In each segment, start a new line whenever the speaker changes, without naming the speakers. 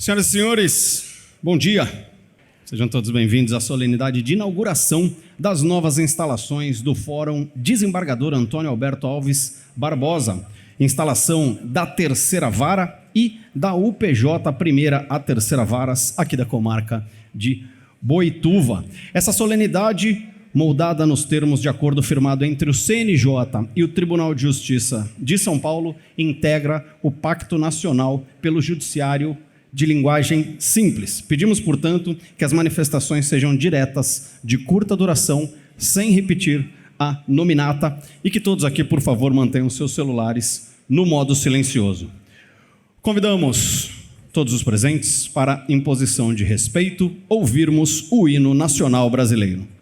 Senhoras e senhores, bom dia. Sejam todos bem-vindos à solenidade de inauguração das novas instalações do Fórum Desembargador Antônio Alberto Alves Barbosa, instalação da Terceira Vara e da UPJ Primeira a Terceira Varas, aqui da comarca de Boituva. Essa solenidade, moldada nos termos de acordo firmado entre o CNJ e o Tribunal de Justiça de São Paulo, integra o Pacto Nacional pelo Judiciário de linguagem simples. Pedimos, portanto, que as manifestações sejam diretas, de curta duração, sem repetir a nominata, e que todos aqui, por favor, mantenham seus celulares no modo silencioso. Convidamos todos os presentes para, em posição de respeito, ouvirmos o hino nacional brasileiro.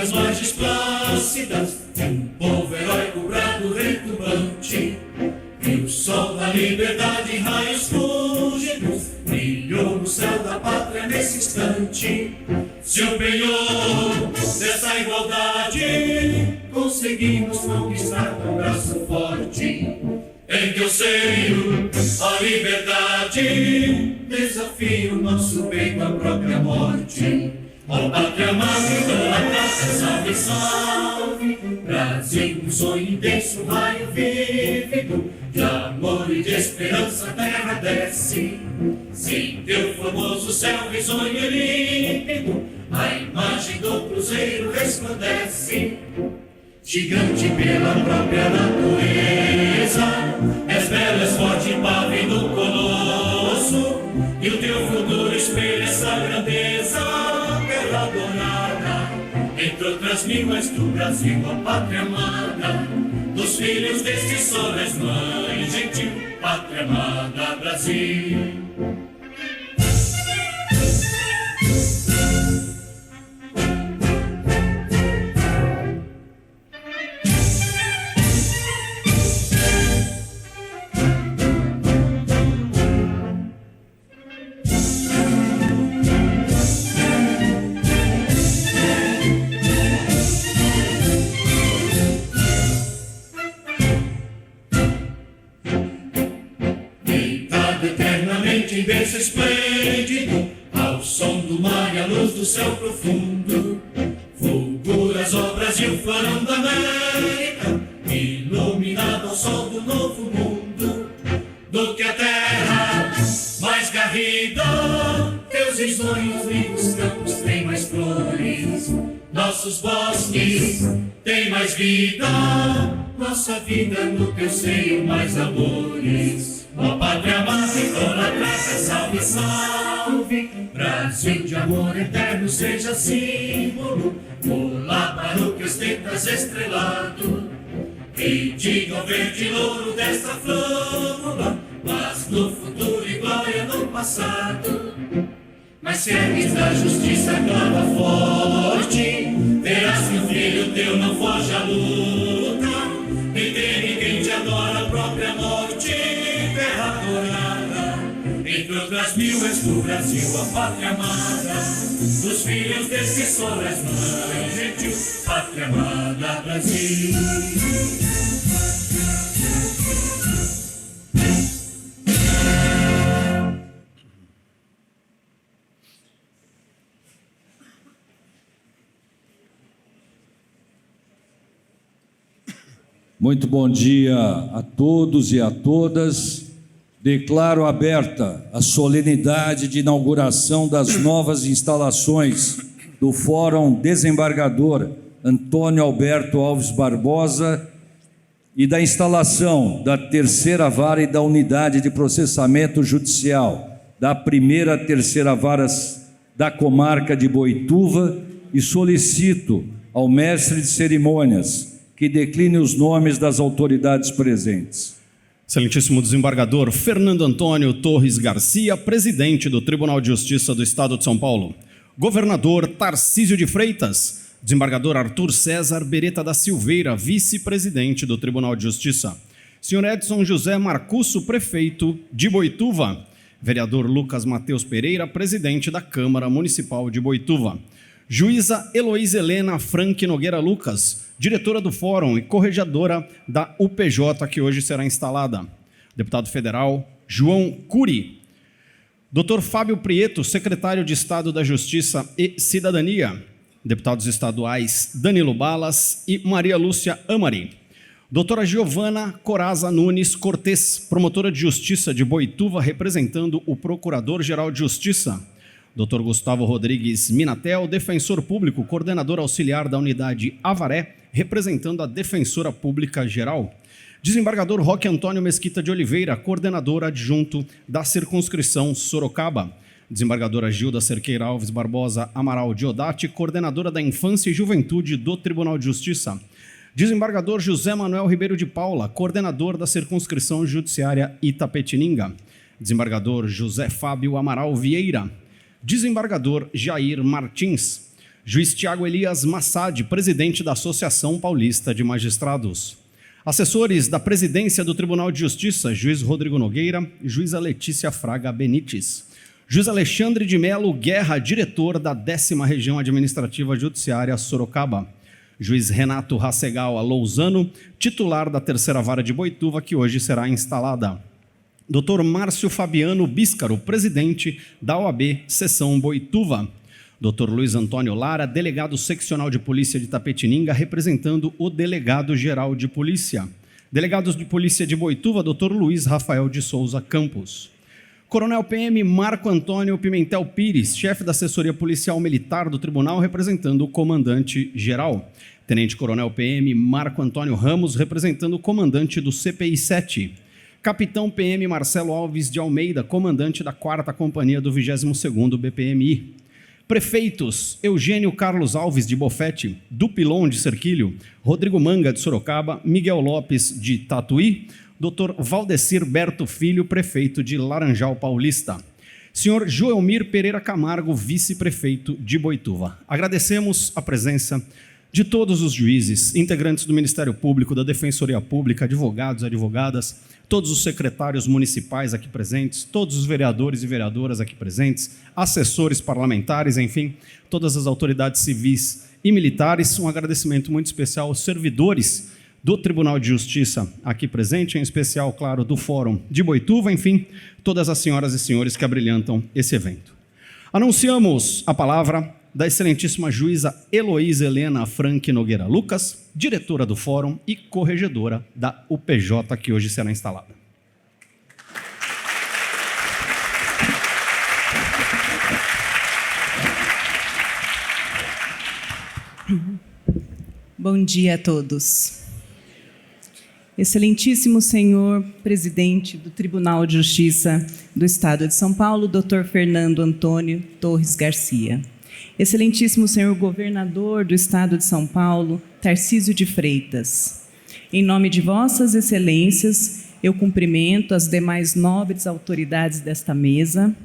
As margens plácidas, um povo heróico, brado, retumbante, e o sol da liberdade em raios fúlgidos brilhou no céu da pátria nesse instante. Se empenhou dessa igualdade, conseguimos conquistar com braço forte. Em teu seio a liberdade desafia o nosso peito à própria morte. Ó pátria amada, idolatrada, salve, salve, Brasil, um sonho intenso, um raio vívido, de amor e de esperança a terra desce. Sim, teu famoso céu risonho e límpido, a imagem do cruzeiro resplandece. Gigante pela própria natureza, és belo, és forte, pávido colosso, e o teu futuro espelha essa grandeza. Adorada, entre outras mil és do Brasil a pátria amada, dos filhos deste sol és mãe gentil, pátria amada Brasil. Eternamente em berço esplêndido, ao som do mar e à luz do céu profundo, fulguras, ó Brasil, farão da América, iluminado ao sol do novo mundo. Do que a terra mais garrida, teus risonhos lindos campos têm mais flores, nossos bosques têm mais vida, nossa vida no teu seio mais amores. Ó pátria amada, idolatrada, salve, salve, Brasil de amor eterno seja símbolo, olá para o que ostentas estrelado, e diga ao verde louro desta flâmula, mas no futuro e glória no passado. Mas se ergues da justiça clama forte, verás que o filho teu não foge à luta, e teme quem te adora a própria morte. Terra adorada, entre outras mil és do Brasil a pátria amada, dos filhos desse sol és mãe gentil, pátria amada Brasil.
Muito bom dia a todos e a todas. Declaro aberta a solenidade de inauguração das novas instalações do Fórum Desembargador Antônio Alberto Alves Barbosa e da instalação da Terceira Vara e da Unidade de Processamento Judicial da Primeira a Terceira Varas da comarca de Boituva, e solicito ao mestre de cerimônias que decline os nomes das autoridades presentes.
Excelentíssimo desembargador Fernando Antônio Torres Garcia, presidente do Tribunal de Justiça do Estado de São Paulo. Governador Tarcísio de Freitas. Desembargador Arthur César Beretta da Silveira, vice-presidente do Tribunal de Justiça. Senhor Edson José Marcusso, prefeito de Boituva. Vereador Lucas Mateus Pereira, presidente da Câmara Municipal de Boituva. Juíza Heloísa Helena Frank Nogueira Lucas, diretora do Fórum e corregedora da UPJ, que hoje será instalada. Deputado federal João Cury. Dr. Fábio Prieto, secretário de Estado da Justiça e Cidadania. Deputados estaduais Danilo Balas e Maria Lúcia Amari. Doutora Giovana Coraza Nunes Cortes, promotora de Justiça de Boituva, representando o Procurador-Geral de Justiça. Dr. Gustavo Rodrigues Minatel, defensor público, coordenador auxiliar da unidade Avaré, representando a Defensora Pública Geral. Desembargador Roque Antônio Mesquita de Oliveira, coordenador adjunto da circunscrição Sorocaba. Desembargadora Gilda Cerqueira Alves Barbosa Amaral Diodati, coordenadora da Infância e Juventude do Tribunal de Justiça. Desembargador José Manuel Ribeiro de Paula, coordenador da circunscrição judiciária Itapetininga. Desembargador José Fábio Amaral Vieira. Desembargador Jair Martins. Juiz Tiago Elias Massad, presidente da Associação Paulista de Magistrados. Assessores da Presidência do Tribunal de Justiça, juiz Rodrigo Nogueira, juíza Letícia Fraga Benites. Juiz Alexandre de Melo Guerra, diretor da 10ª Região Administrativa Judiciária Sorocaba. Juiz Renato Rassegal Lousano, titular da 3ª Vara de Boituva, que hoje será instalada. Dr. Márcio Fabiano Bíscaro, presidente da OAB Seção Boituva. Dr. Luiz Antônio Lara, delegado seccional de polícia de Itapetininga, representando o delegado-geral de polícia. Delegados de polícia de Boituva, Dr. Luiz Rafael de Souza Campos. Coronel PM Marco Antônio Pimentel Pires, chefe da assessoria policial militar do tribunal, representando o comandante-geral. Tenente Coronel PM Marco Antônio Ramos, representando o comandante do CPI 7. Capitão PM Marcelo Alves de Almeida, comandante da 4ª Companhia do 22º BPMI. Prefeitos Eugênio Carlos Alves de Bofete, Dupilon de Cerquilho, Rodrigo Manga de Sorocaba, Miguel Lopes de Tatuí, Dr. Valdecir Berto Filho, prefeito de Laranjal Paulista. Senhor Joelmir Pereira Camargo, vice-prefeito de Boituva. Agradecemos a presença de todos os juízes, integrantes do Ministério Público, da Defensoria Pública, advogados, advogadas, todos os secretários municipais aqui presentes, todos os vereadores e vereadoras aqui presentes, assessores parlamentares, enfim, todas as autoridades civis e militares. Um agradecimento muito especial aos servidores do Tribunal de Justiça aqui presente, em especial, claro, do Fórum de Boituva, enfim, todas as senhoras e senhores que abrilhantam esse evento. Anunciamos a palavra da excelentíssima juíza Heloísa Helena Frank Nogueira Lucas, diretora do Fórum e corregedora da UPJ, que hoje será instalada.
Bom dia a todos. Excelentíssimo senhor presidente do Tribunal de Justiça do Estado de São Paulo, Dr. Fernando Antônio Torres Garcia. Excelentíssimo senhor governador do Estado de São Paulo, Tarcísio de Freitas. Em nome de vossas excelências, eu cumprimento as demais nobres autoridades desta mesa,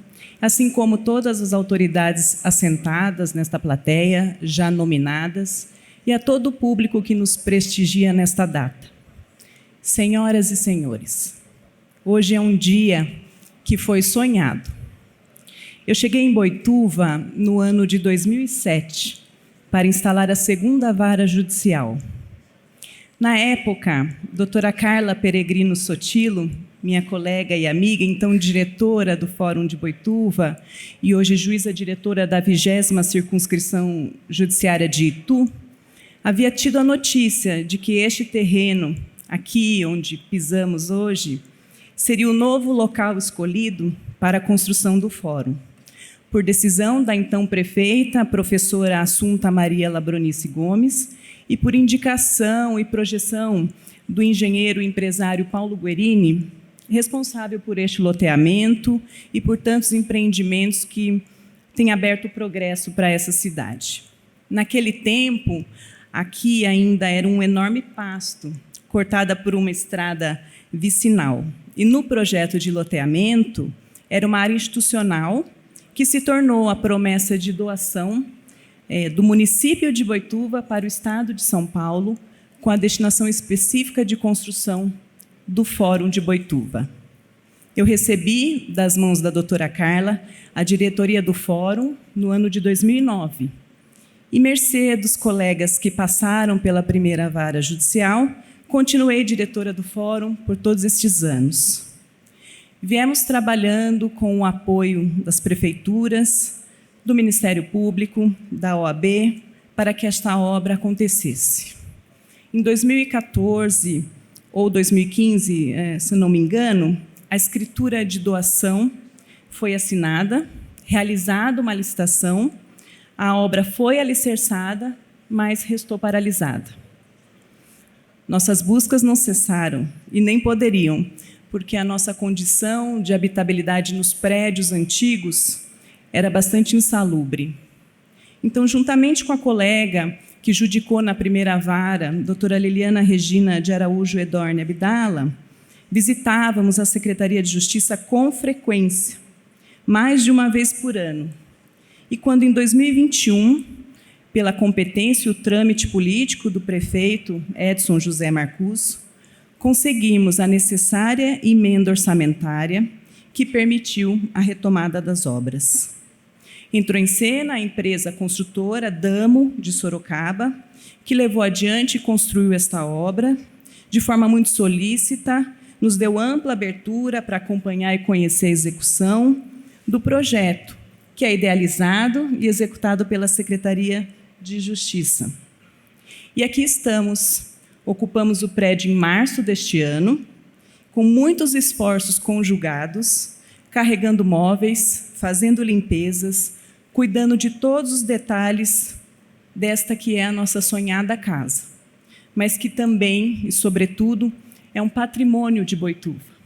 assim como todas as autoridades assentadas nesta plateia, já nominadas, e a todo o público que nos prestigia nesta data. Senhoras e senhores, hoje é um dia que foi sonhado. Eu cheguei em Boituva no ano de 2007 para instalar a 2ª Vara Judicial. Na época, doutora Carla Peregrino Sotilo, minha colega e amiga, então diretora do Fórum de Boituva e hoje juíza diretora da 20ª Circunscrição Judiciária de Itu, havia tido a notícia de que este terreno, aqui onde pisamos hoje, seria o novo local escolhido para a construção do Fórum. Por decisão da então prefeita, a professora Assunta Maria Labronice Gomes, e por indicação e projeção do engenheiro e empresário Paulo Guerini, responsável por este loteamento e por tantos empreendimentos que têm aberto progresso para essa cidade. Naquele tempo, aqui ainda era um enorme pasto, cortada por uma estrada vicinal. E no projeto de loteamento, era uma área institucional que se tornou a promessa de doação do município de Boituva para o Estado de São Paulo, com a destinação específica de construção do Fórum de Boituva. Eu recebi, das mãos da doutora Carla, a diretoria do Fórum no ano de 2009. E, mercê dos colegas que passaram pela primeira vara judicial, continuei diretora do Fórum por todos estes anos. Viemos trabalhando com o apoio das prefeituras, do Ministério Público, da OAB, para que esta obra acontecesse. Em 2014 ou 2015, se não me engano, a escritura de doação foi assinada, realizada uma licitação, a obra foi alicerçada, mas restou paralisada. Nossas buscas não cessaram e nem poderiam, porque a nossa condição de habitabilidade nos prédios antigos era bastante insalubre. Então, juntamente com a colega que judicou na primeira vara, doutora Liliana Regina de Araújo Edorne Abdala, visitávamos a Secretaria de Justiça com frequência, mais de uma vez por ano. E quando, em 2021, pela competência e o trâmite político do prefeito Edson José Marcus, conseguimos a necessária emenda orçamentária que permitiu a retomada das obras. Entrou em cena a empresa construtora Damo, de Sorocaba, que levou adiante e construiu esta obra de forma muito solícita, nos deu ampla abertura para acompanhar e conhecer a execução do projeto, que é idealizado e executado pela Secretaria de Justiça. E aqui estamos, ocupamos o prédio em março deste ano, com muitos esforços conjugados, carregando móveis, fazendo limpezas, cuidando de todos os detalhes desta que é a nossa sonhada casa, mas que também, e sobretudo, é um patrimônio de Boituva.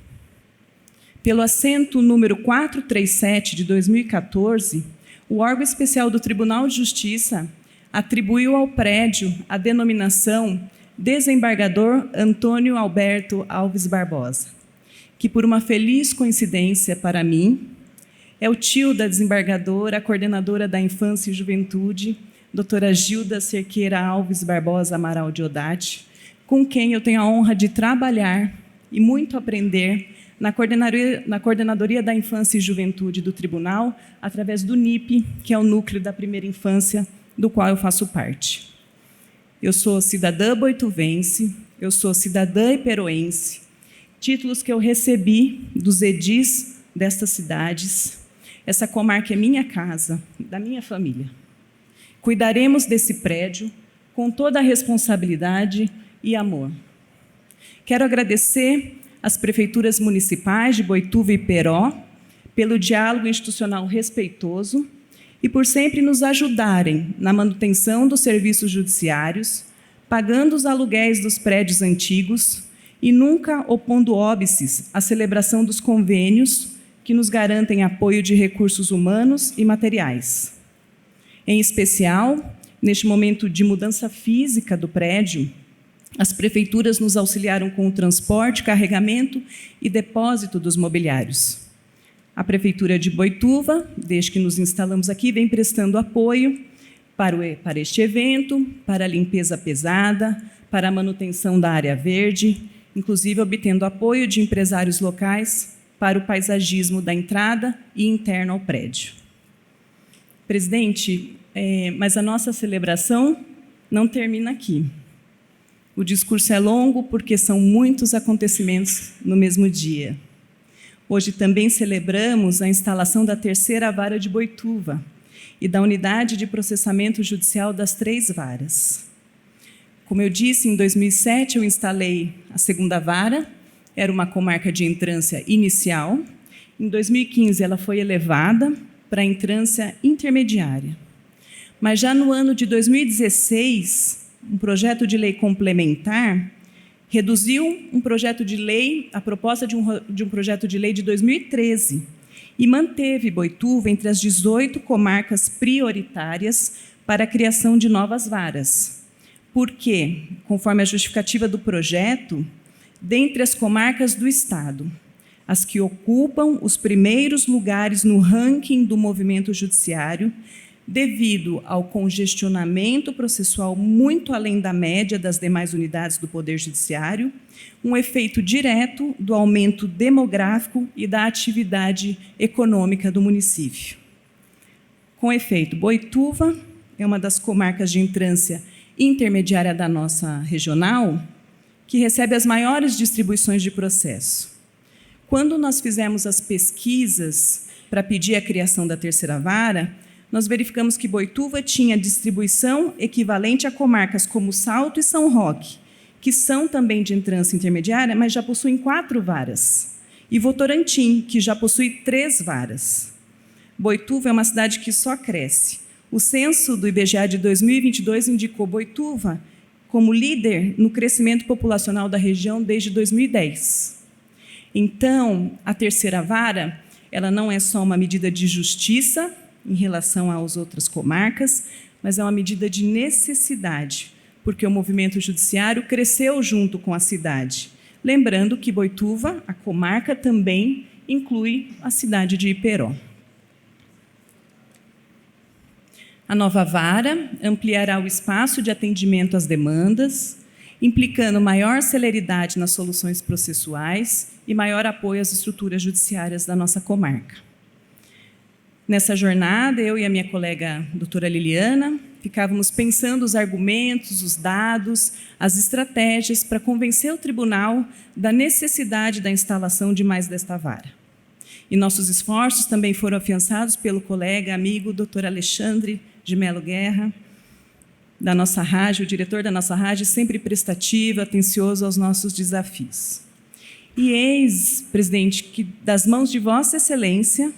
Pelo assento número 437 de 2014, o órgão especial do Tribunal de Justiça atribuiu ao prédio a denominação Desembargador Antônio Alberto Alves Barbosa, que, por uma feliz coincidência para mim, é o tio da desembargadora, a coordenadora da Infância e Juventude, doutora Gilda Cerqueira Alves Barbosa Amaral Diodati, com quem eu tenho a honra de trabalhar e muito aprender na Coordenadoria da Infância e Juventude do Tribunal, através do NIP, que é o Núcleo da Primeira Infância, do qual eu faço parte. Eu sou cidadã boituvense, eu sou cidadã iperoense, títulos que eu recebi dos edis destas cidades. Essa comarca é minha casa, da minha família. Cuidaremos desse prédio com toda a responsabilidade e amor. Quero agradecer às prefeituras municipais de Boituva e Peró pelo diálogo institucional respeitoso e por sempre nos ajudarem na manutenção dos serviços judiciários, pagando os aluguéis dos prédios antigos e nunca opondo óbices à celebração dos convênios que nos garantem apoio de recursos humanos e materiais. Em especial, neste momento de mudança física do prédio, as prefeituras nos auxiliaram com o transporte, carregamento e depósito dos mobiliários. A Prefeitura de Boituva, desde que nos instalamos aqui, vem prestando apoio para este evento, para a limpeza pesada, para a manutenção da área verde, inclusive obtendo apoio de empresários locais para o paisagismo da entrada e interno ao prédio. Presidente, mas a nossa celebração não termina aqui. O discurso é longo porque são muitos acontecimentos no mesmo dia. Hoje também celebramos a instalação da terceira vara de Boituva e da unidade de processamento judicial das 3 varas. Como eu disse, em 2007 eu instalei a segunda vara, era uma comarca de entrância inicial. Em 2015 ela foi elevada para a entrância intermediária. Mas já no ano de 2016, um projeto de lei complementar reduziu um projeto de lei, a proposta de um projeto de lei de 2013, e manteve Boituva entre as 18 comarcas prioritárias para a criação de novas varas. Porque, conforme a justificativa do projeto, dentre as comarcas do Estado, as que ocupam os primeiros lugares no ranking do movimento judiciário, devido ao congestionamento processual muito além da média das demais unidades do Poder Judiciário, um efeito direto do aumento demográfico e da atividade econômica do município. Com efeito, Boituva é uma das comarcas de entrância intermediária da nossa regional, que recebe as maiores distribuições de processo. Quando nós fizemos as pesquisas para pedir a criação da terceira vara, nós verificamos que Boituva tinha distribuição equivalente a comarcas como Salto e São Roque, que são também de entrância intermediária, mas já possuem 4 varas, e Votorantim, que já possui 3 varas. Boituva é uma cidade que só cresce. O censo do IBGE de 2022 indicou Boituva como líder no crescimento populacional da região desde 2010. Então, a terceira vara, ela não é só uma medida de justiça em relação às outras comarcas, mas é uma medida de necessidade, porque o movimento judiciário cresceu junto com a cidade. Lembrando que Boituva, a comarca, também inclui a cidade de Iperó. A nova vara ampliará o espaço de atendimento às demandas, implicando maior celeridade nas soluções processuais e maior apoio às estruturas judiciárias da nossa comarca. Nessa jornada, eu e a minha colega doutora Liliana ficávamos pensando os argumentos, os dados, as estratégias para convencer o tribunal da necessidade da instalação de mais desta vara. E nossos esforços também foram afiançados pelo colega, amigo, doutor Alexandre de Melo Guerra, da nossa rádio, o diretor da nossa rádio, sempre prestativo, atencioso aos nossos desafios. E eis, presidente, que das mãos de Vossa Excelência,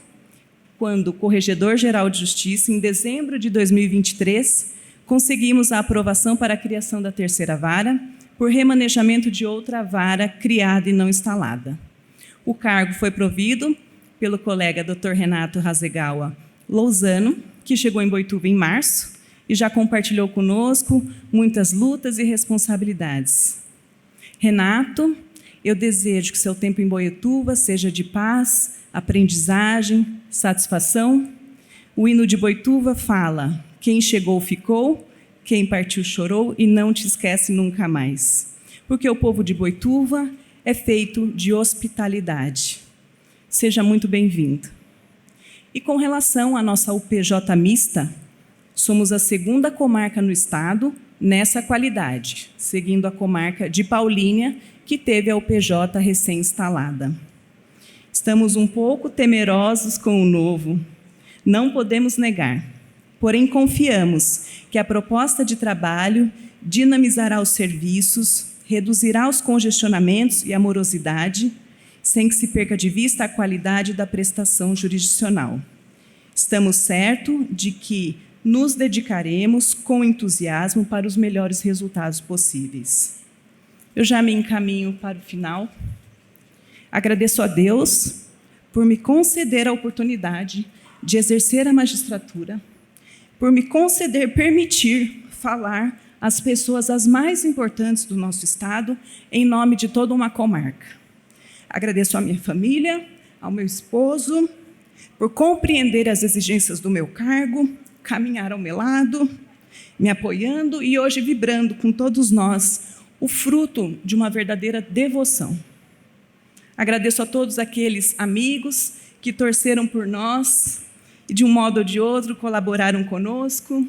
quando Corregedor-Geral de Justiça, em dezembro de 2023, conseguimos a aprovação para a criação da terceira vara, por remanejamento de outra vara criada e não instalada. O cargo foi provido pelo colega Dr. Renato Hasegawa Lousano, que chegou em Boituva em março e já compartilhou conosco muitas lutas e responsabilidades. Renato, eu desejo que seu tempo em Boituva seja de paz, aprendizagem, satisfação. O hino de Boituva fala: quem chegou ficou, quem partiu chorou e não te esquece nunca mais. Porque o povo de Boituva é feito de hospitalidade. Seja muito bem-vindo. E com relação à nossa UPJ mista, somos a segunda comarca no estado nessa qualidade, seguindo a comarca de Paulínia, que teve a UPJ recém-instalada. Estamos um pouco temerosos com o novo, não podemos negar, porém confiamos que a proposta de trabalho dinamizará os serviços, reduzirá os congestionamentos e a morosidade, sem que se perca de vista a qualidade da prestação jurisdicional. Estamos certos de que nos dedicaremos com entusiasmo para os melhores resultados possíveis. Eu já me encaminho para o final. Agradeço a Deus por me conceder a oportunidade de exercer a magistratura, por me conceder, permitir falar às pessoas as mais importantes do nosso estado, em nome de toda uma comarca. Agradeço à minha família, ao meu esposo, por compreender as exigências do meu cargo, caminhar ao meu lado, me apoiando e hoje vibrando com todos nós o fruto de uma verdadeira devoção. Agradeço a todos aqueles amigos que torceram por nós e, de um modo ou de outro, colaboraram conosco.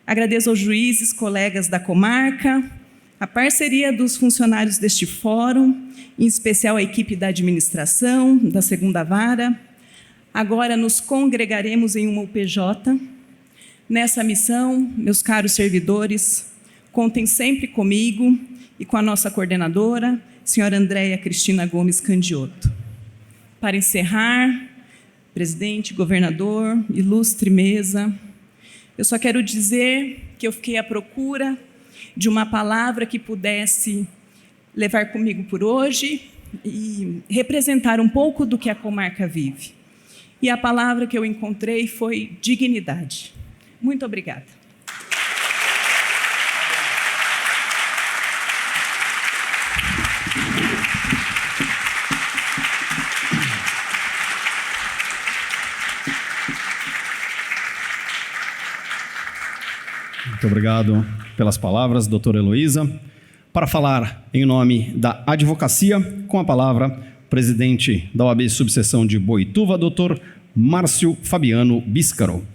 Agradeço aos juízes, colegas da comarca, a parceria dos funcionários deste fórum, em especial a equipe da administração, da segunda vara. Agora nos congregaremos em uma UPJ. Nessa missão, meus caros servidores, contem sempre comigo e com a nossa coordenadora, senhora Andréia Cristina Gomes Candioto. Para encerrar, presidente, governador, ilustre mesa, eu só quero dizer que eu fiquei à procura de uma palavra que pudesse levar comigo por hoje e representar um pouco do que a comarca vive. E a palavra que eu encontrei foi dignidade. Muito obrigada.
Muito obrigado pelas palavras, doutora Heloísa. Para falar em nome da advocacia, com a palavra, o presidente da OAB Subseção de Boituva, doutor Márcio Fabiano Bíscaro.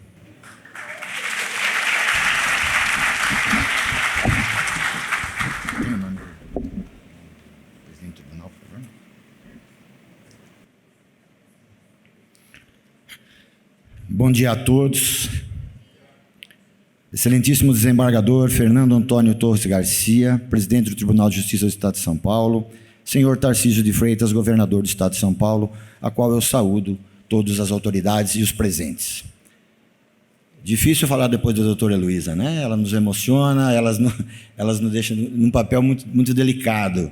Bom dia a todos. Excelentíssimo desembargador Fernando Antônio Torres Garcia, presidente do Tribunal de Justiça do Estado de São Paulo, senhor Tarcísio de Freitas, governador do Estado de São Paulo, a qual eu saúdo todas as autoridades e os presentes. Difícil falar depois da doutora Heloísa, né? Ela nos emociona, elas nos deixam num papel muito delicado.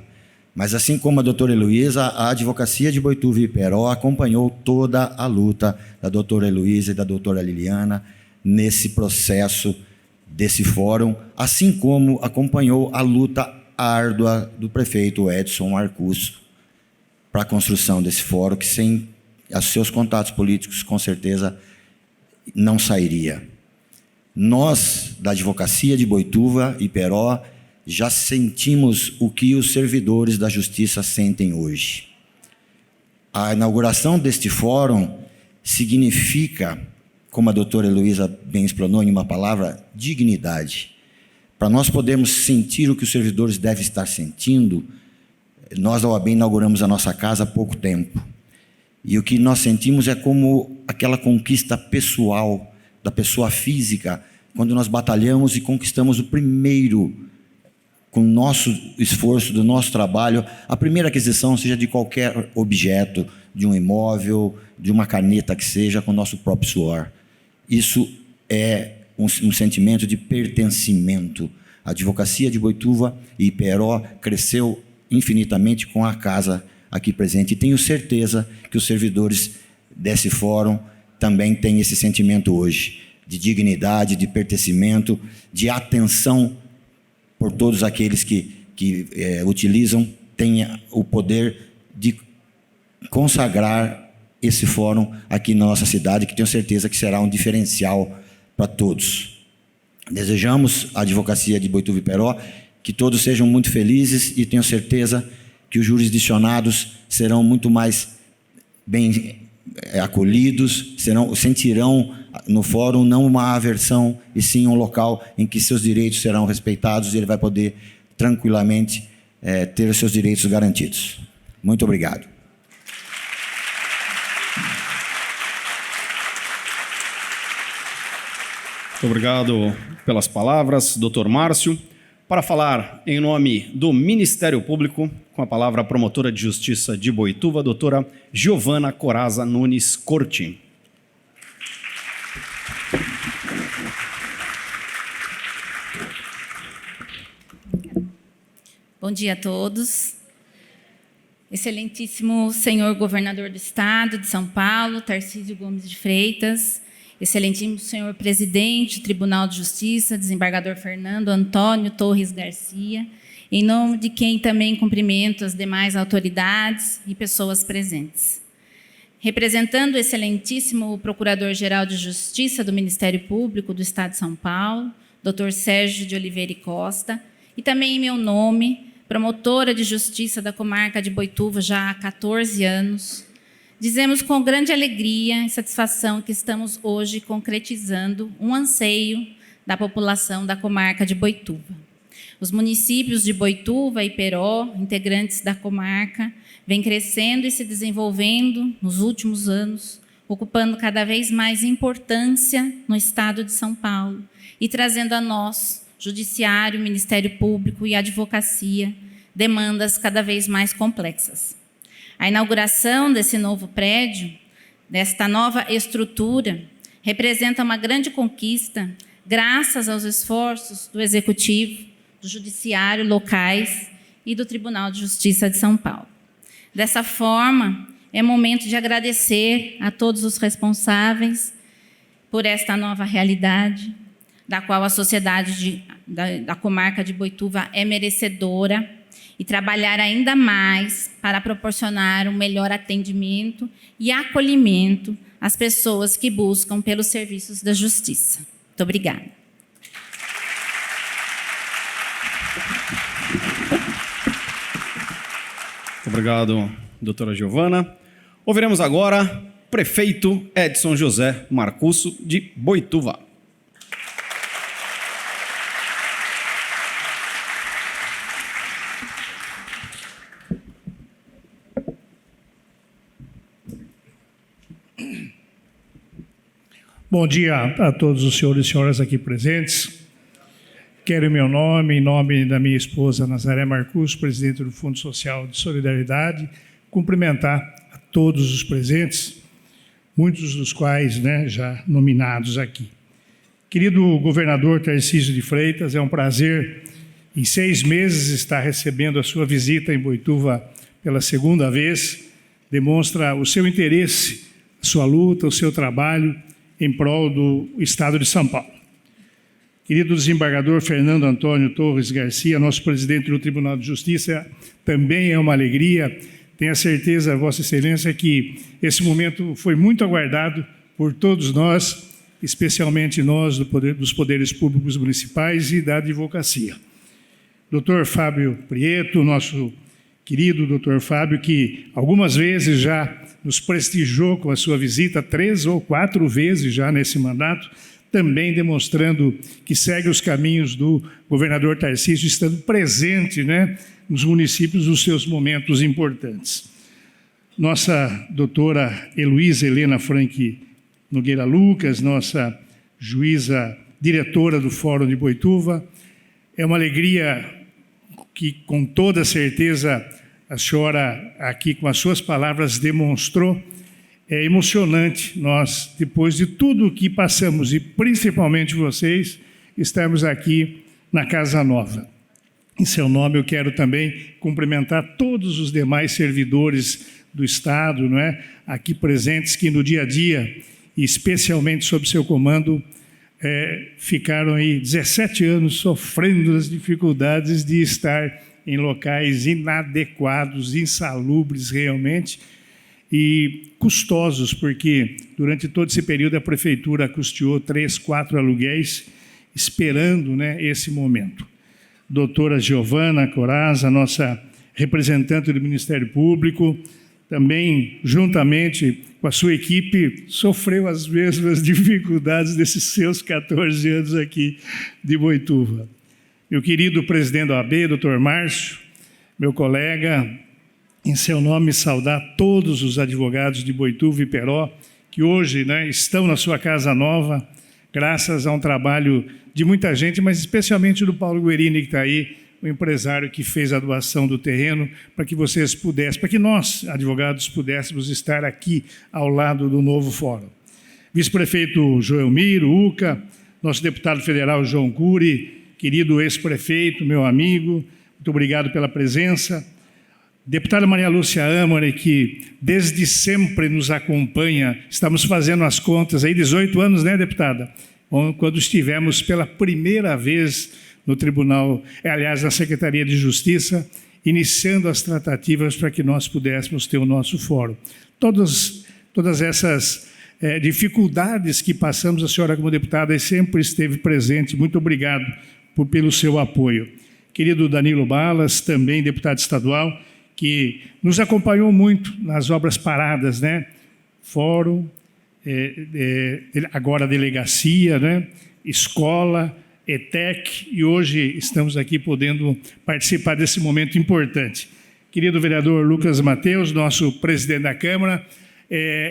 Mas assim como a doutora Heloísa, a advocacia de Boituva e Iperó acompanhou toda a luta da doutora Heloísa e da doutora Liliana nesse processo desse fórum, assim como acompanhou a luta árdua do prefeito Edson Arcus para a construção desse fórum, que sem os seus contatos políticos, com certeza, não sairia. Nós, da advocacia de Boituva e Iperó, já sentimos o que os servidores da justiça sentem hoje. A inauguração deste fórum significa, como a doutora Heloísa bem explanou em uma palavra, dignidade. Para nós podermos sentir o que os servidores devem estar sentindo, nós da OAB inauguramos a nossa casa há pouco tempo. E o que nós sentimos é como aquela conquista pessoal, da pessoa física, quando nós batalhamos e conquistamos o primeiro, com o nosso esforço, do nosso trabalho, a primeira aquisição, seja de qualquer objeto, de um imóvel, de uma caneta que seja, com o nosso próprio suor. Isso é um sentimento de pertencimento. A advocacia de Boituva e Iperó cresceu infinitamente com a casa aqui presente. E tenho certeza que os servidores desse fórum também têm esse sentimento hoje, de dignidade, de pertencimento, de atenção por todos aqueles que utilizam, tenha o poder de consagrar esse fórum aqui na nossa cidade, que tenho certeza que será um diferencial para todos. Desejamos à advocacia de Boituva e Iperó que todos sejam muito felizes e tenho certeza que os jurisdicionados serão muito mais bem acolhidos, sentirão no fórum não uma aversão, e sim um local em que seus direitos serão respeitados e ele vai poder tranquilamente ter os seus direitos garantidos. Muito obrigado.
Muito obrigado pelas palavras, doutor Márcio. Para falar em nome do Ministério Público, com a palavra a promotora de Justiça de Boituva, doutora Giovana Coraza Nunes Corti.
Bom dia a todos. Excelentíssimo senhor governador do Estado de São Paulo, Tarcísio Gomes de Freitas, excelentíssimo senhor presidente do Tribunal de Justiça, desembargador Fernando Antônio Torres Garcia, em nome de quem também cumprimento as demais autoridades e pessoas presentes. Representando o excelentíssimo Procurador-Geral de Justiça do Ministério Público do Estado de São Paulo, Dr. Sérgio de Oliveira e Costa, e também em meu nome, promotora de Justiça da comarca de Boituva já há 14 anos, dizemos com grande alegria e satisfação que estamos hoje concretizando um anseio da população da comarca de Boituva. Os municípios de Boituva e Iperó, integrantes da comarca, vêm crescendo e se desenvolvendo nos últimos anos, ocupando cada vez mais importância no estado de São Paulo e trazendo a nós, Judiciário, Ministério Público e Advocacia, demandas cada vez mais complexas. A inauguração desse novo prédio, desta nova estrutura, representa uma grande conquista, graças aos esforços do Executivo, do Judiciário locais e do Tribunal de Justiça de São Paulo. Dessa forma, é momento de agradecer a todos os responsáveis por esta nova realidade, da qual a sociedade da comarca de Boituva é merecedora, e trabalhar ainda mais para proporcionar um melhor atendimento e acolhimento às pessoas que buscam pelos serviços da justiça. Muito obrigada.
Obrigado, doutora Giovana. Ouviremos agora prefeito Edson José Marcusso, de Boituva.
Bom dia a todos os senhores e senhoras aqui presentes. Quero, em meu nome, em nome da minha esposa Nazaré Marcusso, presidente do Fundo Social de Solidariedade, cumprimentar a todos os presentes, muitos dos quais já nominados aqui. Querido governador Tarcísio de Freitas, é um prazer, em 6 meses, estar recebendo a sua visita em Boituva pela segunda vez. Demonstra o seu interesse, a sua luta, o seu trabalho em prol do Estado de São Paulo. Querido desembargador Fernando Antônio Torres Garcia, nosso presidente do Tribunal de Justiça, também é uma alegria. Tenho certeza, Vossa Excelência, que esse momento foi muito aguardado por todos nós, especialmente nós dos poderes públicos municipais e da advocacia. Dr. Fábio Prieto, nosso querido Dr. Fábio, que algumas vezes já nos prestigiou com a sua visita, 3 ou 4 vezes já nesse mandato, também demonstrando que segue os caminhos do governador Tarcísio, estando presente nos municípios nos seus momentos importantes. Nossa doutora Heloísa Helena Frank Nogueira Lucas, nossa juíza diretora do Fórum de Boituva, é uma alegria que, com toda certeza, a senhora aqui, com as suas palavras, demonstrou. É emocionante nós, depois de tudo o que passamos, e principalmente vocês, estarmos aqui na Casa Nova. Em seu nome, eu quero também cumprimentar todos os demais servidores do Estado, aqui presentes, que no dia a dia, e especialmente sob seu comando, ficaram aí 17 anos sofrendo as dificuldades de estar em locais inadequados, insalubres realmente, e custosos, porque durante todo esse período a prefeitura custeou 3, 4 aluguéis, esperando esse momento. Doutora Giovana Coraza, nossa representante do Ministério Público, também, juntamente com a sua equipe, sofreu as mesmas dificuldades desses seus 14 anos aqui de Boituva. Meu querido presidente da OAB, doutor Márcio, meu colega, em seu nome saudar todos os advogados de Boituva e Peró, que hoje estão na sua casa nova, graças a um trabalho de muita gente, mas especialmente do Paulo Guerini, que está aí, o empresário que fez a doação do terreno, para que vocês pudessem, para que nós, advogados, pudéssemos estar aqui ao lado do novo fórum. Vice-prefeito Joelmiro, Uca, nosso deputado federal João Cury, querido ex-prefeito, meu amigo, muito obrigado pela presença. Deputada Maria Lúcia Amore, que desde sempre nos acompanha, estamos fazendo as contas aí, 18 anos, deputada? Quando estivemos pela primeira vez no Tribunal, aliás, na Secretaria de Justiça, iniciando as tratativas para que nós pudéssemos ter o nosso fórum. Todas essas dificuldades que passamos, a senhora como deputada sempre esteve presente. Muito obrigado pelo seu apoio. Querido Danilo Balas, também deputado estadual, que nos acompanhou muito nas obras paradas, Fórum, agora delegacia, escola, ETEC, e hoje estamos aqui podendo participar desse momento importante. Querido vereador Lucas Mateus, nosso presidente da Câmara,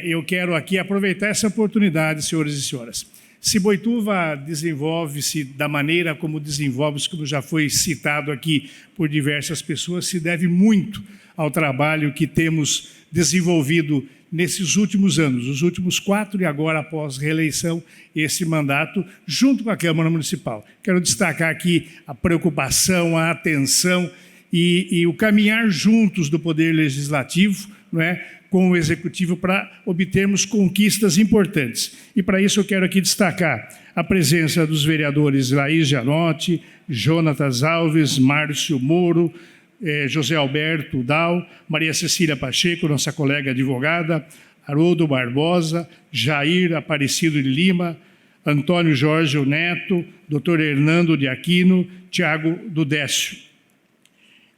eu quero aqui aproveitar essa oportunidade, senhores e senhoras. Se Boituva desenvolve-se da maneira como desenvolve-se, como já foi citado aqui por diversas pessoas, se deve muito ao trabalho que temos desenvolvido nesses últimos anos, os últimos 4 e agora após reeleição, esse mandato, junto com a Câmara Municipal. Quero destacar aqui a preocupação, a atenção e o caminhar juntos do Poder Legislativo, com o Executivo, para obtermos conquistas importantes. E para isso eu quero aqui destacar a presença dos vereadores Laís Janotti, Jonatas Alves, Márcio Moro, José Alberto Dal, Maria Cecília Pacheco, nossa colega advogada, Haroldo Barbosa, Jair Aparecido de Lima, Antônio Jorge Neto, Dr. Hernando de Aquino, Tiago Dudécio.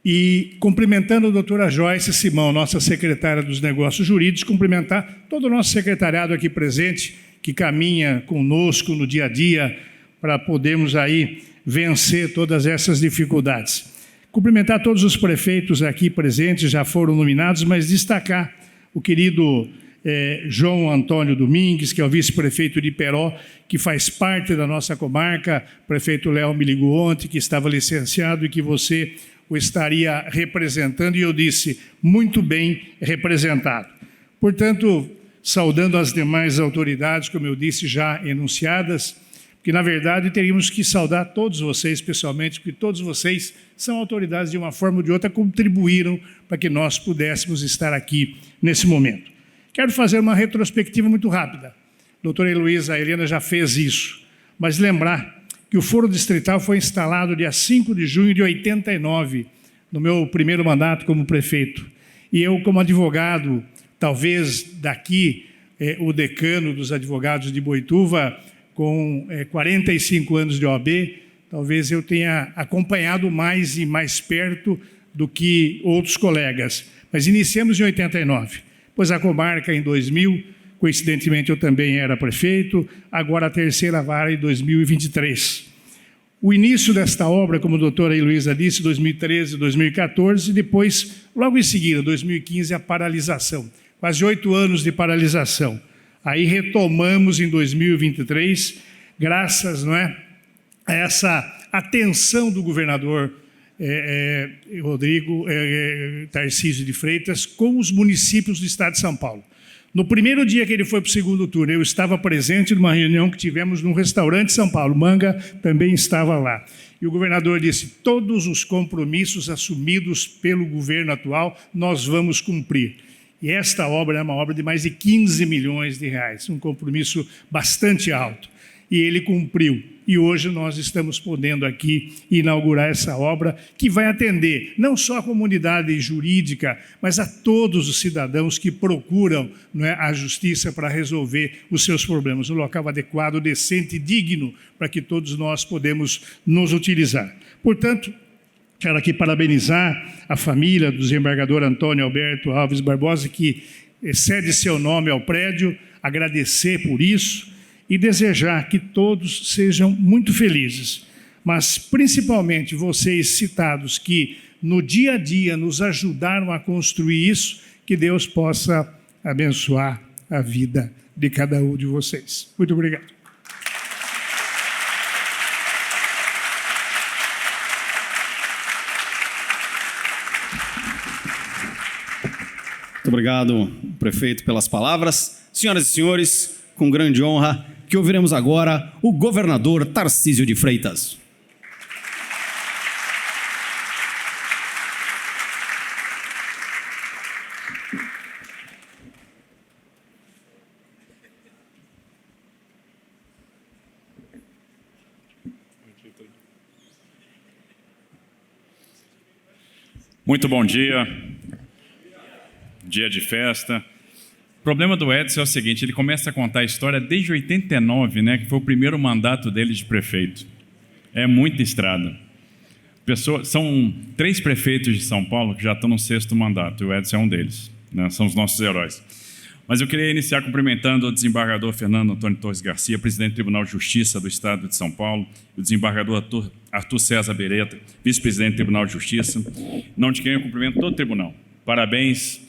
E cumprimentando a doutora Joyce Simão, nossa secretária dos Negócios Jurídicos, cumprimentar todo o nosso secretariado aqui presente, que caminha conosco no dia a dia para podermos aí vencer todas essas dificuldades. Cumprimentar todos os prefeitos aqui presentes, já foram nominados, mas destacar o querido João Antônio Domingues, que é o vice-prefeito de Iperó, que faz parte da nossa comarca, prefeito Léo me ligou ontem, que estava licenciado e que você o estaria representando, e eu disse, muito bem representado. Portanto, saudando as demais autoridades, como eu disse, já enunciadas, que na verdade teríamos que saudar todos vocês pessoalmente, porque todos vocês são autoridades de uma forma ou de outra, contribuíram para que nós pudéssemos estar aqui nesse momento. Quero fazer uma retrospectiva muito rápida. A doutora Heloísa Helena já fez isso, mas lembrar que o Foro Distrital foi instalado dia 5 de junho de 89, no meu primeiro mandato como prefeito. E eu, como advogado, talvez daqui, o decano dos advogados de Boituva, com 45 anos de OAB, talvez eu tenha acompanhado mais e mais perto do que outros colegas. Mas iniciamos em 89, pois a comarca em 2000, coincidentemente eu também era prefeito, agora a terceira vara em 2023. O início desta obra, como a doutora Heloísa disse, 2013, 2014, e depois, logo em seguida, 2015, a paralisação. Quase 8 anos de paralisação. Aí retomamos em 2023, graças a essa atenção do governador Rodrigo Tarcísio de Freitas com os municípios do estado de São Paulo. No primeiro dia que ele foi para o segundo turno, eu estava presente numa reunião que tivemos num restaurante em São Paulo. Manga também estava lá. E o governador disse, todos os compromissos assumidos pelo governo atual, nós vamos cumprir. E esta obra é uma obra de mais de 15 milhões de reais, um compromisso bastante alto. E ele cumpriu. E hoje nós estamos podendo aqui inaugurar essa obra que vai atender não só a comunidade jurídica, mas a todos os cidadãos que procuram a justiça para resolver os seus problemas. Um local adequado, decente, digno, para que todos nós podemos nos utilizar. Portanto, quero aqui parabenizar a família do desembargador Antônio Alberto Alves Barbosa, que cede seu nome ao prédio, agradecer por isso, e desejar que todos sejam muito felizes, mas principalmente vocês citados que no dia a dia nos ajudaram a construir isso, que Deus possa abençoar a vida de cada um de vocês. Muito obrigado.
Muito obrigado, prefeito, pelas palavras. Senhoras e senhores, com grande honra, que ouviremos agora o governador Tarcísio de Freitas.
Muito bom dia. Dia de festa. O problema do Edson é o seguinte, ele começa a contar a história desde 89, né, que foi o primeiro mandato dele de prefeito. É muita estrada. São 3 prefeitos de São Paulo que já estão no 6º mandato, e o Edson é um deles, né, são os nossos heróis. Mas eu queria iniciar cumprimentando o desembargador Fernando Antônio Torres Garcia, presidente do Tribunal de Justiça do Estado de São Paulo, o desembargador Arthur César Beretta, vice-presidente do Tribunal de Justiça, não de quem eu cumprimento todo o tribunal. Parabéns,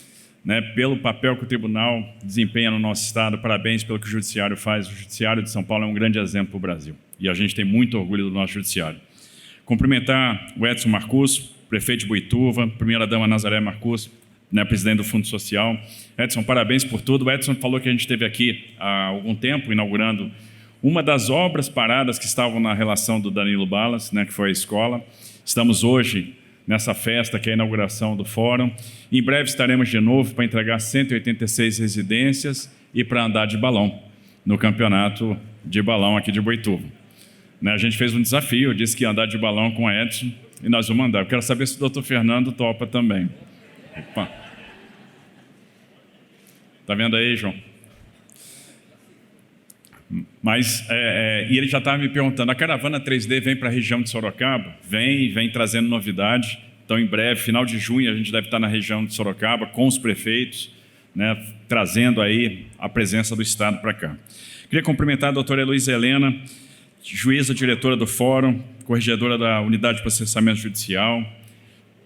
né, pelo papel que o tribunal desempenha no nosso estado, parabéns pelo que o judiciário faz. O judiciário de São Paulo é um grande exemplo para o Brasil e a gente tem muito orgulho do nosso judiciário. Cumprimentar o Edson Marcus, prefeito de Boituva, primeira-dama Nazaré Marcus, né, presidente do Fundo Social. Edson, parabéns por tudo. O Edson falou que a gente esteve aqui há algum tempo inaugurando uma das obras paradas que estavam na relação do Danilo Balas, né, que foi a escola. Estamos hoje nessa festa, que é a inauguração do fórum. Em breve estaremos de novo para entregar 186 residências e para andar de balão no campeonato de balão aqui de Boituva. Né, a gente fez um desafio, eu disse que ia andar de balão com a Edson e nós vamos andar. Eu quero saber se o doutor Fernando topa também. Opa. Tá vendo aí, João? Mas, e ele já estava me perguntando, a caravana 3D vem para a região de Sorocaba? Vem trazendo novidade, Então, em breve, final de junho, a gente deve estar na região de Sorocaba com os prefeitos, né, trazendo aí a presença do Estado para cá. Queria cumprimentar a doutora Heloísa Helena, juíza diretora do Fórum, corregedora da Unidade de Processamento Judicial.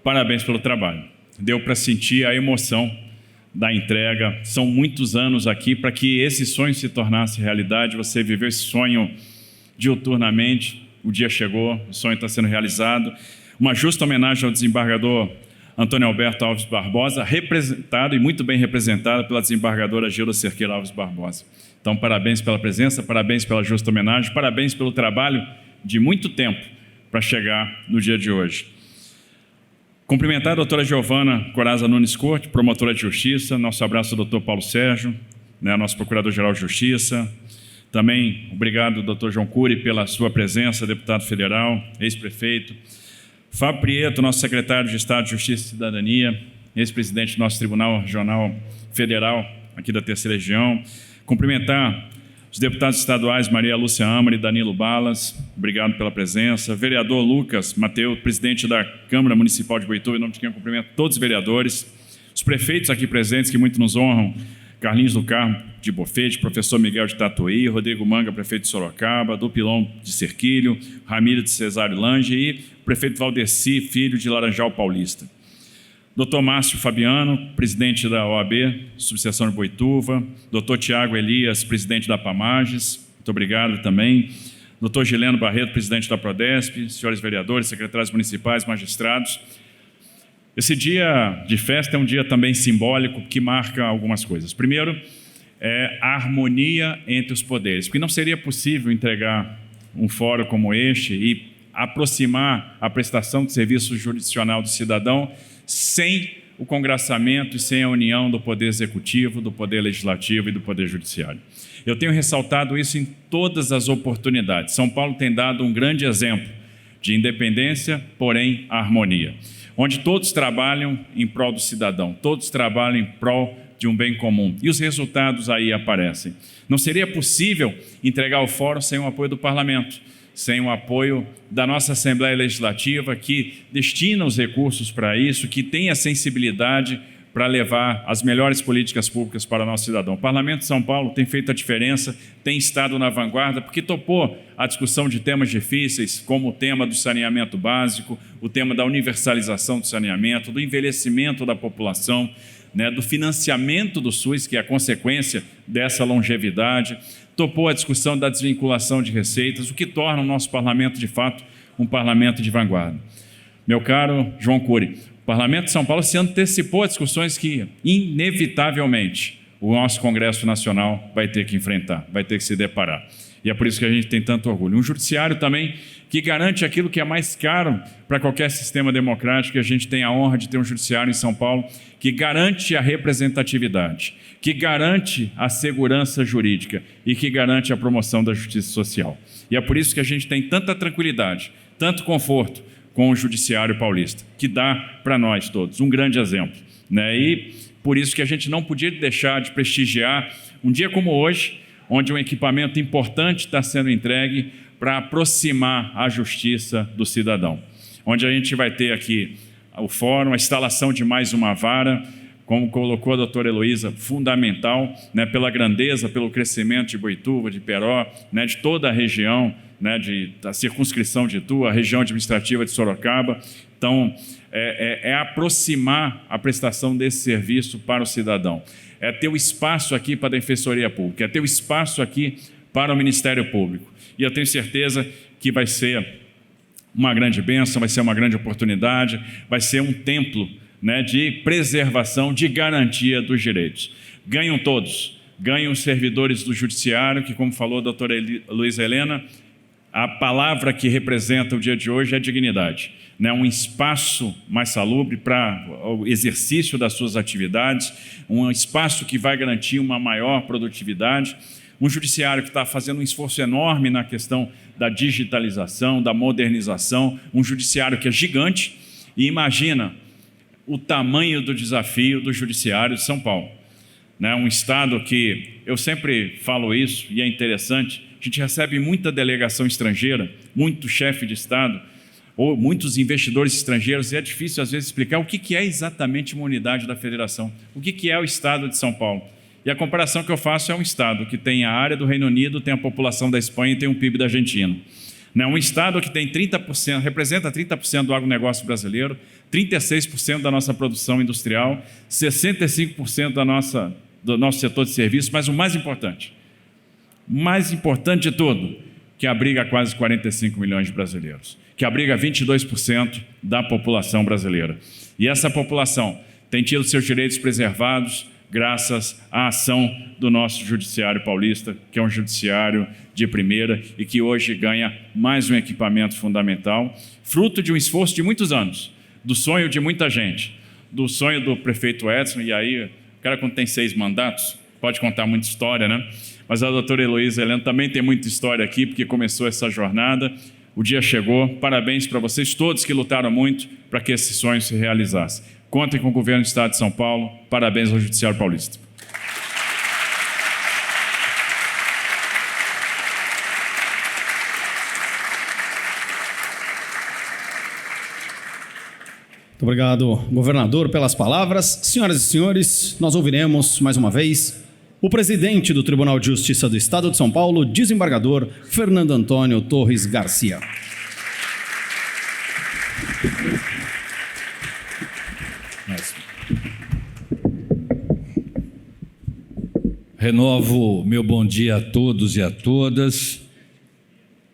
Parabéns pelo trabalho. Deu para sentir a emoção da entrega. São muitos anos aqui para que esse sonho se tornasse realidade. Você viveu esse sonho diuturnamente. O dia chegou, o sonho está sendo realizado. Uma justa homenagem ao desembargador Antônio Alberto Alves Barbosa, representado e muito bem representado pela desembargadora Gilda Cerqueira Alves Barbosa. Então, parabéns pela presença, parabéns pela justa homenagem, parabéns pelo trabalho de muito tempo para chegar no dia de hoje. Cumprimentar a doutora Giovana Coraza Nunes Corte, promotora de justiça. Nosso abraço ao doutor Paulo Sérgio, né, nosso procurador-geral de justiça. Também obrigado, doutor João Cury, pela sua presença, deputado federal, ex-prefeito. Fábio Prieto, nosso secretário de Estado de Justiça e Cidadania, ex-presidente do nosso Tribunal Regional Federal, aqui da Terceira Região. Cumprimentar os deputados estaduais Maria Lúcia Amari e Danilo Balas, obrigado pela presença. Vereador Lucas Mateus, presidente da Câmara Municipal de Boituva, em nome de quem eu cumprimento todos os vereadores. Os prefeitos aqui presentes, que muito nos honram, Carlinhos do Carmo de Bofete, professor Miguel de Tatuí, Rodrigo Manga, prefeito de Sorocaba, Dupilon de Cerquilho, Ramiro de Cesário Lange e o prefeito Valdeci Filho de Laranjal Paulista. Dr. Márcio Fabiano, presidente da OAB, subseção de Boituva. Dr. Tiago Elias, presidente da Pamages, muito obrigado também. Dr. Gileno Barreto, presidente da Prodesp, senhores vereadores, secretários municipais, magistrados. Esse dia de festa é um dia também simbólico que marca algumas coisas. Primeiro, é a harmonia entre os poderes, porque não seria possível entregar um fórum como este e aproximar a prestação de serviço jurisdicional do cidadão sem o congraçamento e sem a união do Poder Executivo, do Poder Legislativo e do Poder Judiciário. Eu tenho ressaltado isso em todas as oportunidades. São Paulo tem dado um grande exemplo de independência, porém harmonia, onde todos trabalham em prol do cidadão, todos trabalham em prol de um bem comum. E os resultados aí aparecem. Não seria possível entregar o fórum sem o apoio do Parlamento, sem o apoio da nossa Assembleia Legislativa, que destina os recursos para isso, que tem a sensibilidade para levar as melhores políticas públicas para o nosso cidadão. O Parlamento de São Paulo tem feito a diferença, tem estado na vanguarda, porque topou a discussão de temas difíceis, como o tema do saneamento básico, o tema da universalização do saneamento, do envelhecimento da população, né, do financiamento do SUS, que é a consequência dessa longevidade, topou a discussão da desvinculação de receitas, o que torna o nosso parlamento, de fato, um parlamento de vanguarda. Meu caro João Cury, o Parlamento de São Paulo se antecipou a discussões que, inevitavelmente, o nosso Congresso Nacional vai ter que enfrentar, vai ter que se deparar. E é por isso que a gente tem tanto orgulho. Um judiciário também que garante aquilo que é mais caro para qualquer sistema democrático, e a gente tem a honra de ter um judiciário em São Paulo que garante a representatividade, que garante a segurança jurídica e que garante a promoção da justiça social. E é por isso que a gente tem tanta tranquilidade, tanto conforto com o judiciário paulista, que dá para nós todos um grande exemplo, né? E por isso que a gente não podia deixar de prestigiar um dia como hoje, onde um equipamento importante está sendo entregue para aproximar a justiça do cidadão, onde a gente vai ter aqui o fórum, a instalação de mais uma vara, como colocou a doutora Heloísa, fundamental, né, pela grandeza, pelo crescimento de Boituva, de Peró, né, de toda a região, né, da circunscrição de Itu, a região administrativa de Sorocaba. Então, é aproximar a prestação desse serviço para o cidadão. É ter o espaço aqui para a Defensoria Pública, é ter o espaço aqui para o Ministério Público. E eu tenho certeza que vai ser uma grande bênção, vai ser uma grande oportunidade, vai ser um templo, né, de preservação, de garantia dos direitos. Ganham todos, ganham os servidores do Judiciário, que, como falou a doutora Luísa Helena, a palavra que representa o dia de hoje é dignidade, né? Um espaço mais salubre para o exercício das suas atividades, um espaço que vai garantir uma maior produtividade, um judiciário que está fazendo um esforço enorme na questão da digitalização, da modernização, um judiciário que é gigante, e imagina o tamanho do desafio do judiciário de São Paulo, né? Um estado que, eu sempre falo isso e é interessante, a gente recebe muita delegação estrangeira, muito chefe de Estado, ou muitos investidores estrangeiros, e é difícil às vezes explicar o que é exatamente uma unidade da federação, o que é o Estado de São Paulo. E a comparação que eu faço é um Estado que tem a área do Reino Unido, tem a população da Espanha e tem o PIB da Argentina. Um Estado que tem 30%, representa 30% do agronegócio brasileiro, 36% da nossa produção industrial, 65% do nosso setor de serviços, mas o mais importante de tudo, que abriga quase 45 milhões de brasileiros, que abriga 22% da população brasileira. E essa população tem tido seus direitos preservados graças à ação do nosso judiciário paulista, que é um judiciário de primeira e que hoje ganha mais um equipamento fundamental, fruto de um esforço de muitos anos, do sonho de muita gente, do sonho do prefeito Edson, e aí, o cara quando tem 6 mandatos, pode contar muita história, né? Mas a doutora Heloísa Helena também tem muita história aqui, porque começou essa jornada, o dia chegou, parabéns para vocês todos que lutaram muito para que esse sonho se realizasse. Contem com o governo do Estado de São Paulo, parabéns ao Judiciário Paulista.
Muito obrigado, governador, pelas palavras. Senhoras e senhores, nós ouviremos mais uma vez o presidente do Tribunal de Justiça do Estado de São Paulo, desembargador Fernando Antônio Torres Garcia.
Renovo meu bom dia a todos e a todas.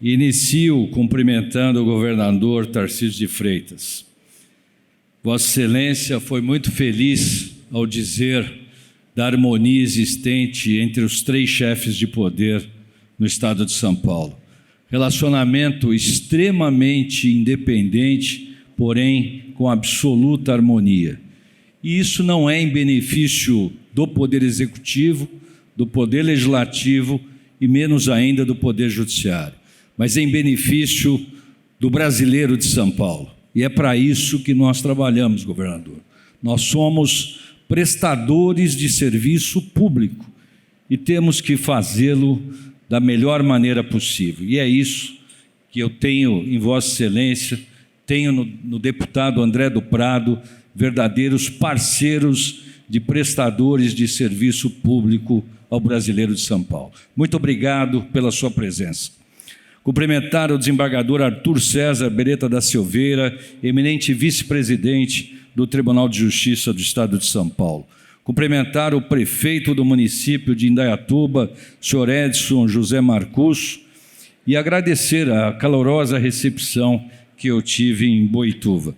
Inicio cumprimentando o governador Tarcísio de Freitas. Vossa Excelência foi muito feliz ao dizer da harmonia existente entre os 3 chefes de poder no Estado de São Paulo. Relacionamento extremamente independente, porém com absoluta harmonia. E isso não é em benefício do Poder Executivo, do Poder Legislativo e menos ainda do Poder Judiciário, mas em benefício do brasileiro de São Paulo. E é para isso que nós trabalhamos, governador. Nós somos prestadores de serviço público e temos que fazê-lo da melhor maneira possível. E é isso que eu tenho em Vossa Excelência, tenho no deputado André do Prado, verdadeiros parceiros de prestadores de serviço público ao brasileiro de São Paulo. Muito obrigado pela sua presença. Cumprimentar o desembargador Arthur César Beretta da Silveira, eminente vice-presidente do Tribunal de Justiça do Estado de São Paulo. Cumprimentar o prefeito do município de Indaiatuba, senhor Edson José Marcus, e agradecer a calorosa recepção que eu tive em Boituva.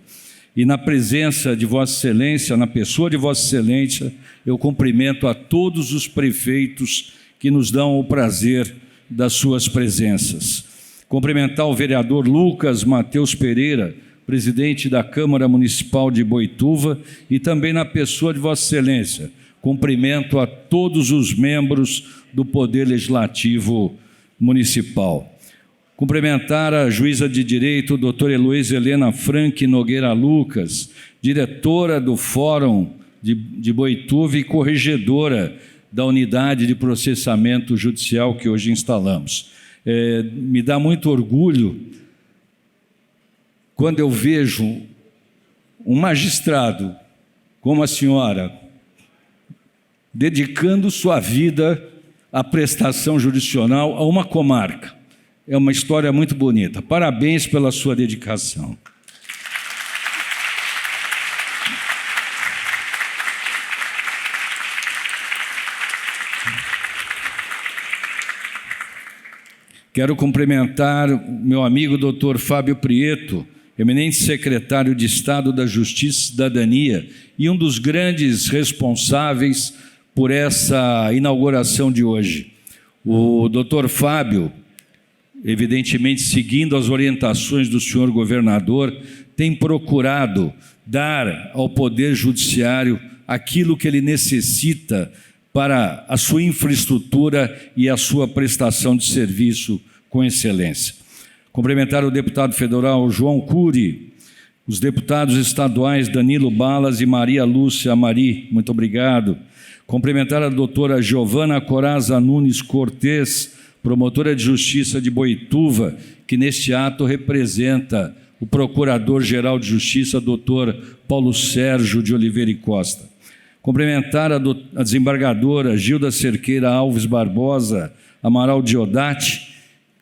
E na presença de Vossa Excelência, na pessoa de Vossa Excelência, eu cumprimento a todos os prefeitos que nos dão o prazer das suas presenças. Cumprimentar o vereador Lucas Matheus Pereira, presidente da Câmara Municipal de Boituva, e também na pessoa de Vossa Excelência. Cumprimento a todos os membros do Poder Legislativo Municipal. Cumprimentar a juíza de direito, doutora Heloísa Helena Frank Nogueira Lucas, diretora do Fórum de Boituva e corregedora da unidade de processamento judicial que hoje instalamos. Me dá muito orgulho quando eu vejo um magistrado como a senhora dedicando sua vida à prestação jurisdicional a uma comarca. É uma história muito bonita. Parabéns pela sua dedicação. Quero cumprimentar meu amigo doutor Fábio Prieto, eminente secretário de Estado da Justiça e Cidadania e um dos grandes responsáveis por essa inauguração de hoje. O doutor Fábio, evidentemente seguindo as orientações do senhor governador, tem procurado dar ao Poder Judiciário aquilo que ele necessita para a sua infraestrutura e a sua prestação de serviço com excelência. Cumprimentar o deputado federal João Cury, os deputados estaduais Danilo Balas e Maria Lúcia Amari, muito obrigado. Cumprimentar a doutora Giovana Coraza Nunes Cortes, promotora de justiça de Boituva, que neste ato representa o Procurador-Geral de Justiça, Dr. Paulo Sérgio de Oliveira e Costa. Cumprimentar a desembargadora Gilda Cerqueira Alves Barbosa Amaral Diodati,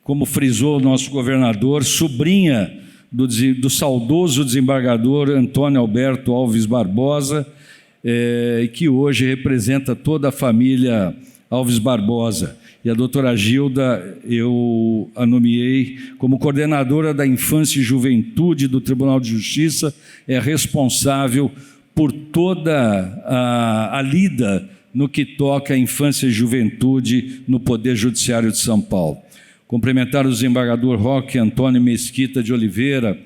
como frisou o nosso governador, sobrinha do saudoso desembargador Antônio Alberto Alves Barbosa, que hoje representa toda a família Alves Barbosa. E a doutora Gilda, eu a nomeei como coordenadora da Infância e Juventude do Tribunal de Justiça, é responsável por toda a lida no que toca à infância e juventude no Poder Judiciário de São Paulo. Cumprimentar o desembargador Roque Antônio Mesquita de Oliveira,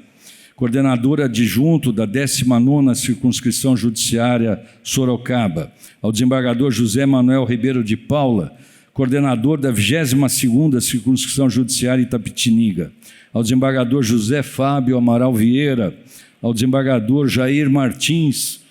coordenador adjunto da 19ª Circunscrição Judiciária Sorocaba, ao desembargador José Manuel Ribeiro de Paula, coordenador da 22ª Circunscrição Judiciária Itapetiniga, ao desembargador José Fábio Amaral Vieira, ao desembargador Jair Martins,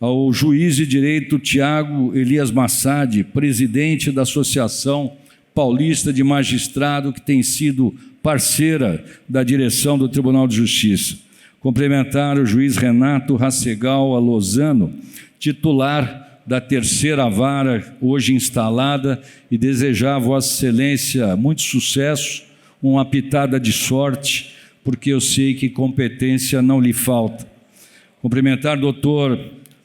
ao juiz de direito Tiago Elias Massad, presidente da Associação Paulista de Magistrado, que tem sido parceira da direção do Tribunal de Justiça. Cumprimentar o juiz Renato Rassegal Alozano, titular da 3ª Vara, hoje instalada, e desejar a Vossa Excelência muito sucesso, uma pitada de sorte, porque eu sei que competência não lhe falta. Cumprimentar o doutor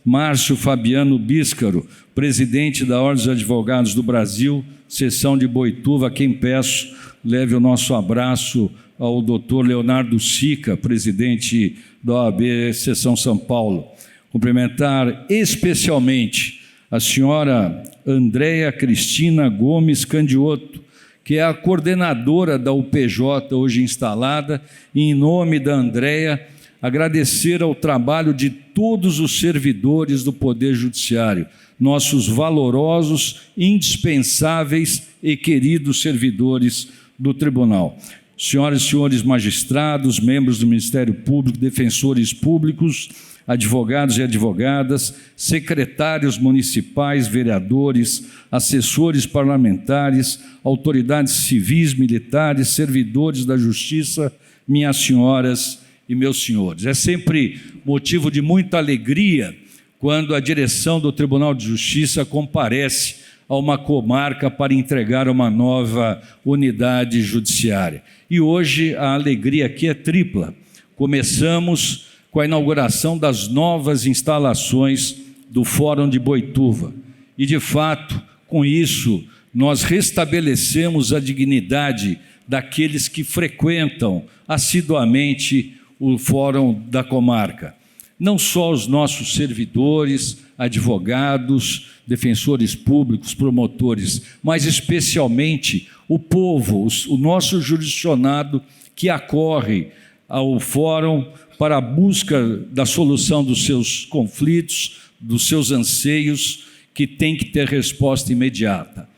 Márcio Fabiano Bíscaro, presidente da Ordem dos Advogados do Brasil, seção de Boituva, a quem peço leve o nosso abraço ao doutor Leonardo Sica, presidente da OAB, seção São Paulo. Cumprimentar especialmente a senhora Andréia Cristina Gomes Candioto, que é a coordenadora da UPJ hoje instalada, e em nome da Andréia, agradecer ao trabalho de todos os servidores do Poder Judiciário, nossos valorosos, indispensáveis e queridos servidores do Tribunal. Senhoras e senhores magistrados, membros do Ministério Público, defensores públicos, advogados e advogadas, secretários municipais, vereadores, assessores parlamentares, autoridades civis, militares, servidores da Justiça, minhas senhoras e meus senhores. É sempre motivo de muita alegria quando a direção do Tribunal de Justiça comparece a uma comarca para entregar uma nova unidade judiciária. E hoje a alegria aqui é tripla. Começamos com a inauguração das novas instalações do Fórum de Boituva. E, de fato, com isso, nós restabelecemos a dignidade daqueles que frequentam assiduamente o Fórum da Comarca. Não só os nossos servidores, advogados, defensores públicos, promotores, mas especialmente o povo, o nosso jurisdicionado que acorre ao Fórum para a busca da solução dos seus conflitos, dos seus anseios, que tem que ter resposta imediata.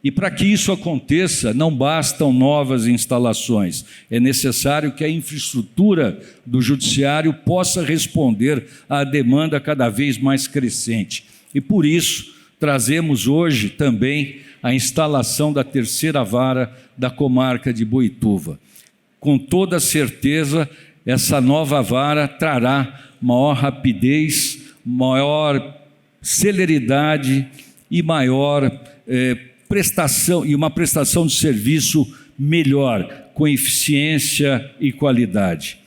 E para que isso aconteça, não bastam novas instalações, é necessário que a infraestrutura do judiciário possa responder à demanda cada vez mais crescente. E por isso, trazemos hoje também a instalação da 3ª Vara da Comarca de Boituva. Com toda certeza, essa nova vara trará maior rapidez, maior celeridade e maior prestação, e uma prestação de serviço melhor, com eficiência e qualidade.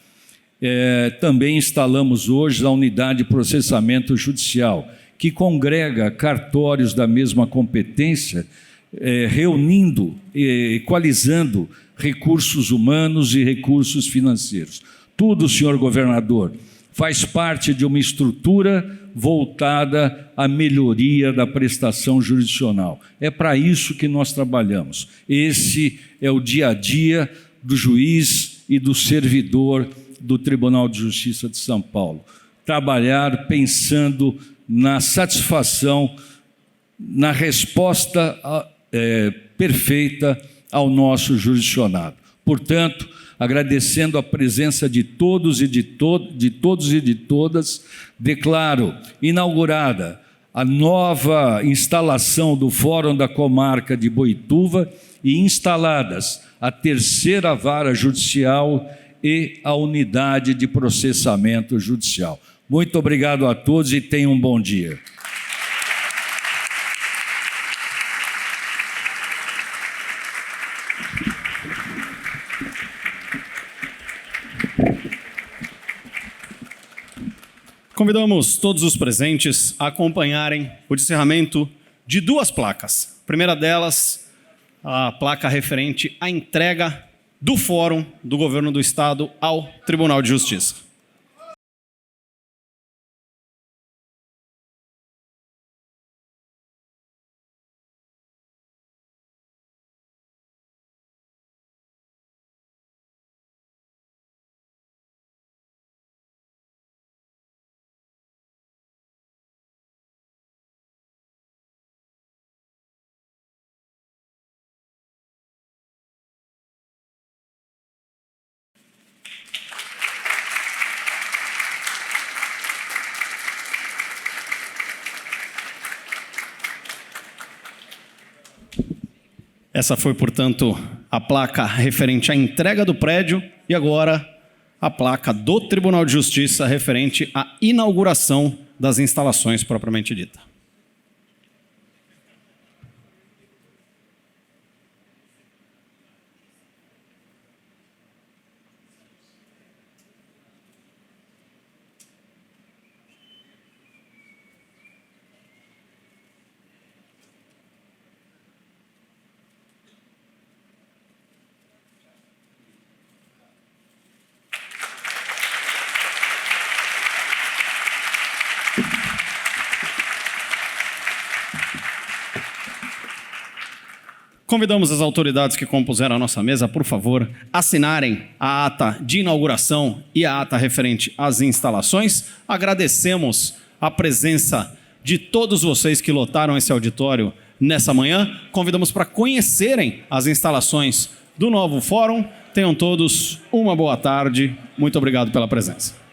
Também instalamos hoje a unidade de processamento judicial, que congrega cartórios da mesma competência, reunindo, equalizando recursos humanos e recursos financeiros. Tudo, senhor governador, faz parte de uma estrutura voltada à melhoria da prestação jurisdicional. É para isso que nós trabalhamos. Esse é o dia a dia do juiz e do servidor do Tribunal de Justiça de São Paulo. Trabalhar pensando na satisfação, na resposta perfeita ao nosso jurisdicionado. Portanto, agradecendo a presença de todos e de todas, declaro inaugurada a nova instalação do Fórum da Comarca de Boituva e instaladas a 3ª Vara Judicial e a unidade de processamento judicial. Muito obrigado a todos e tenham um bom dia.
Convidamos todos os presentes a acompanharem o descerramento de 2 placas. A primeira delas, a placa referente à entrega do Fórum do Governo do Estado ao Tribunal de Justiça. Essa foi, portanto, a placa referente à entrega do prédio e agora a placa do Tribunal de Justiça referente à inauguração das instalações propriamente dita. Convidamos as autoridades que compuseram a nossa mesa, por favor, assinarem a ata de inauguração e a ata referente às instalações. Agradecemos a presença de todos vocês que lotaram esse auditório nessa manhã. Convidamos para conhecerem as instalações do novo fórum. Tenham todos uma boa tarde. Muito obrigado pela presença.